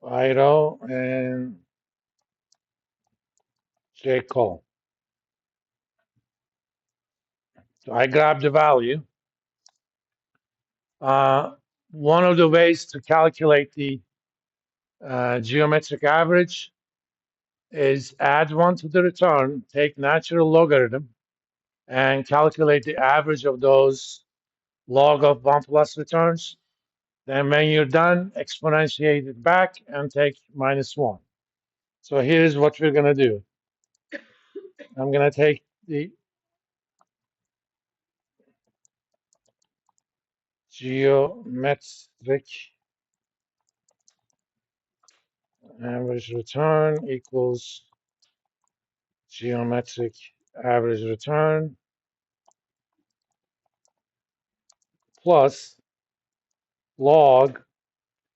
IRO and JCall. So I grab the value. One of the ways to calculate the geometric average is add 1 to the return, take natural logarithm, and calculate the average of those log of 1 plus returns. Then when you're done, exponentiate it back and take -1. So here's what we're going to do. I'm going to take the geometric average return equals geometric average return plus log.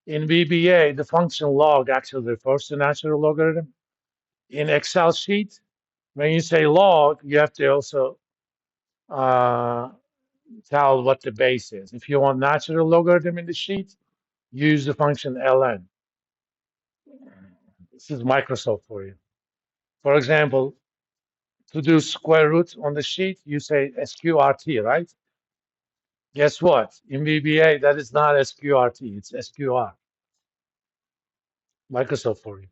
In VBA, the function log actually refers to natural logarithm. In Excel sheet, when you say log, you have to also tell what the base is. If you want natural logarithm in the sheet, use the function ln. This is Microsoft for you. For example, to do square root on the sheet, you say sqrt, right? Guess what? In VBA, that is not sqrt, it's sqr. Microsoft for you.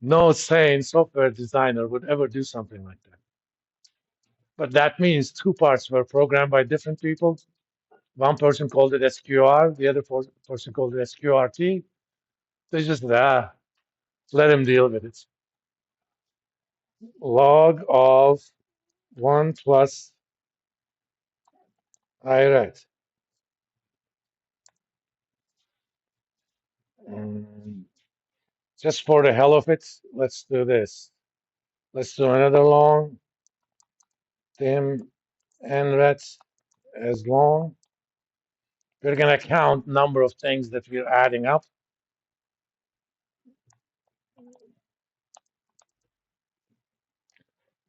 No sane software designer would ever do something like that. But that means two parts were programmed by different people. One person called it SQR, the other person called it SQRT. They just let him deal with it. Log of 1 plus IRET. Just for the hell of it, let's do this. Let's do another long dim nret as long. We're going to count number of things that we're adding up.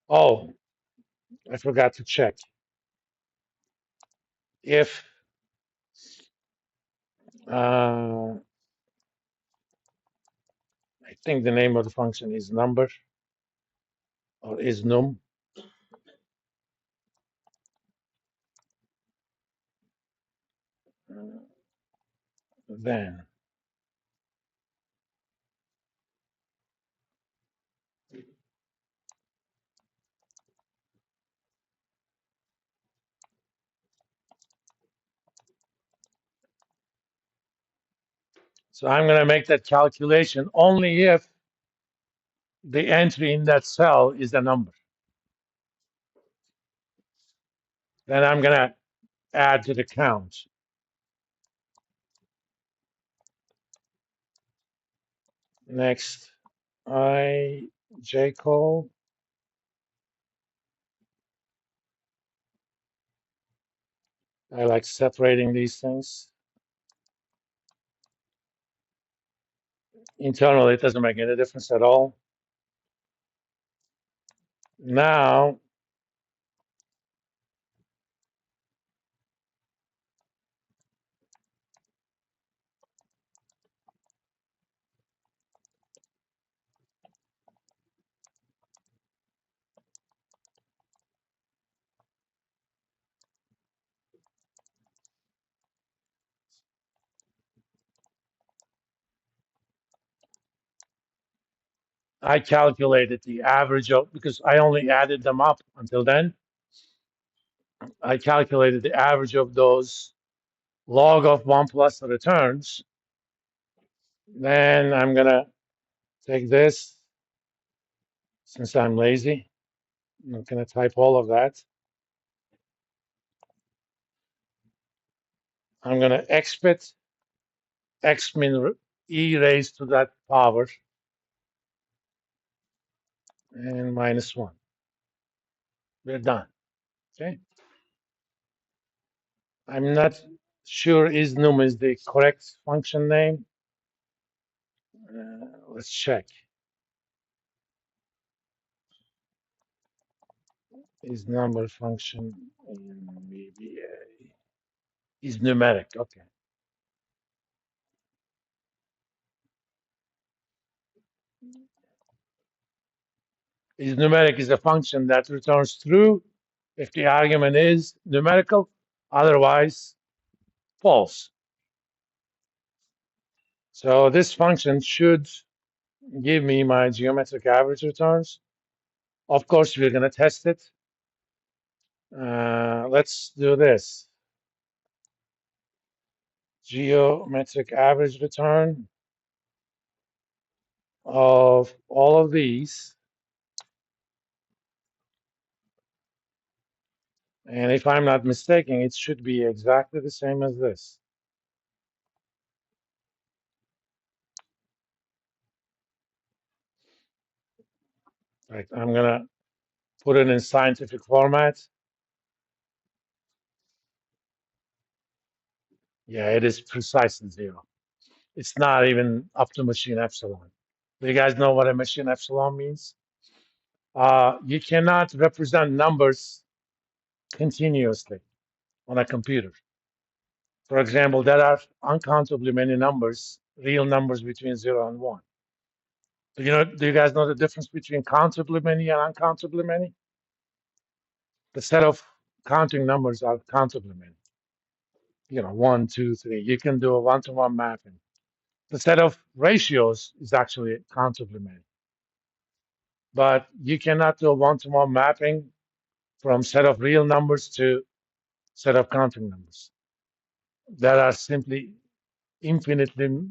Oh, I forgot to check. If I think the name of the function is number or is num. Then so I'm going to make that calculation only if the entry in that cell is a number. Then I'm going to add to the count. Next, JCall. I like separating these things. Internally, it doesn't make any difference at all. Now, I calculated the average of, because I only added them up until then. I calculated the average of those log of 1 plus returns. Then I'm going to take this, since I'm lazy. I'm not going to type all of that. I'm going to expit x min e raised to that power and -1. We're done. Okay. I'm not sure isnum is the correct function name. Let's check. Is number function in VBA is numeric. Okay. Is numeric is a function that returns true if the argument is numerical, otherwise false. So this function should give me my geometric average returns. Of course, we're going to test it. Let's do this. Geometric average return of all of these. And if I'm not mistaken, it should be exactly the same as this. Right, I'm going to put it in scientific format. Yeah, it is precisely 0. It's not even up to machine epsilon. Do you guys know what a machine epsilon means? You cannot represent numbers continuously on a computer. For example, there are uncountably many numbers, real numbers between 0 and 1. Do you guys know the difference between countably many and uncountably many? The set of counting numbers are countably many. 1, 2, 3. You can do a one-to-one mapping. The set of ratios is actually countably many. But you cannot do a one-to-one mapping from set of real numbers to set of counting numbers. There are simply infinitely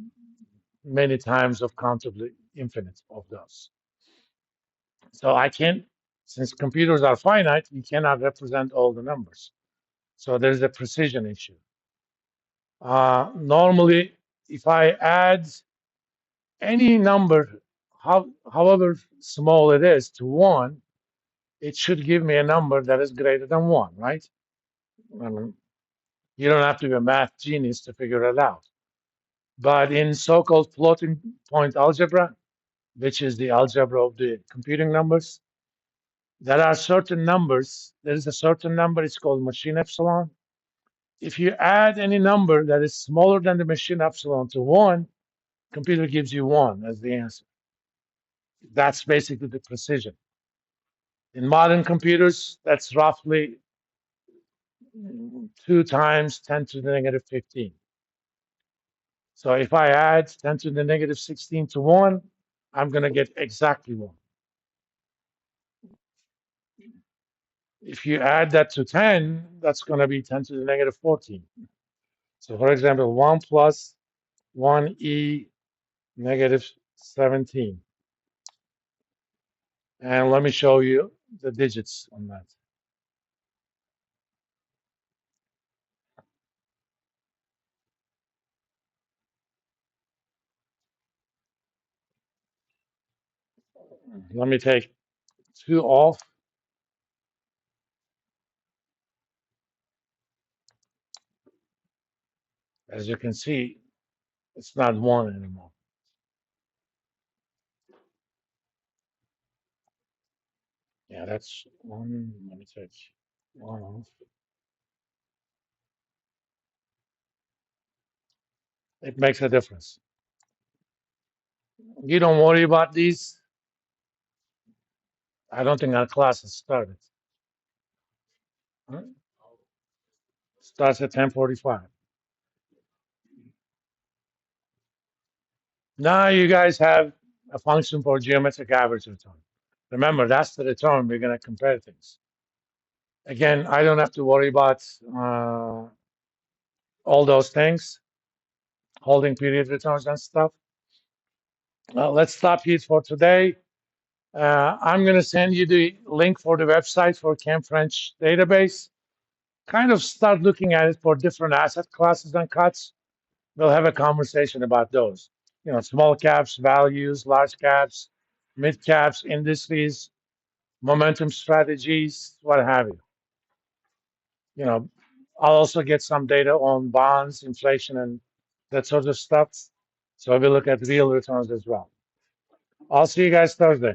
many times of countably infinite of those. So I can't, since computers are finite, you cannot represent all the numbers. So there's a precision issue. Normally, if I add any number, however small it is, to 1, it should give me a number that is greater than 1, right? I mean, you don't have to be a math genius to figure it out. But in so-called floating point algebra, which is the algebra of the computing numbers, there are certain numbers. There is a certain number, it's called machine epsilon. If you add any number that is smaller than the machine epsilon to 1, computer gives you 1 as the answer. That's basically the precision. In modern computers, that's roughly 2 times 10 to the negative 15. So if I add 10 to the negative 16 to 1, I'm going to get exactly 1. If you add that to 10, that's going to be 10 to the negative 14. So for example, 1 plus 1e negative 17. And let me show you the digits on that. Let me take 2 off. As you can see, it's not 1 anymore. Yeah, that's 1. Let me take 1 off. It makes a difference. You don't worry about these. I don't think our class has started. Huh? Starts at 10:45. Now you guys have a function for geometric average return. Remember, that's the return we're going to compare things. Again, I don't have to worry about all those things, holding period returns and stuff. Let's stop here for today. I'm going to send you the link for the website for Camp French database. Kind of start looking at it for different asset classes and cuts. We'll have a conversation about those. Small caps, values, large caps, mid caps, indices, momentum strategies, what have you. I'll also get some data on bonds, inflation, and that sort of stuff. So we'll look at real returns as well. I'll see you guys Thursday.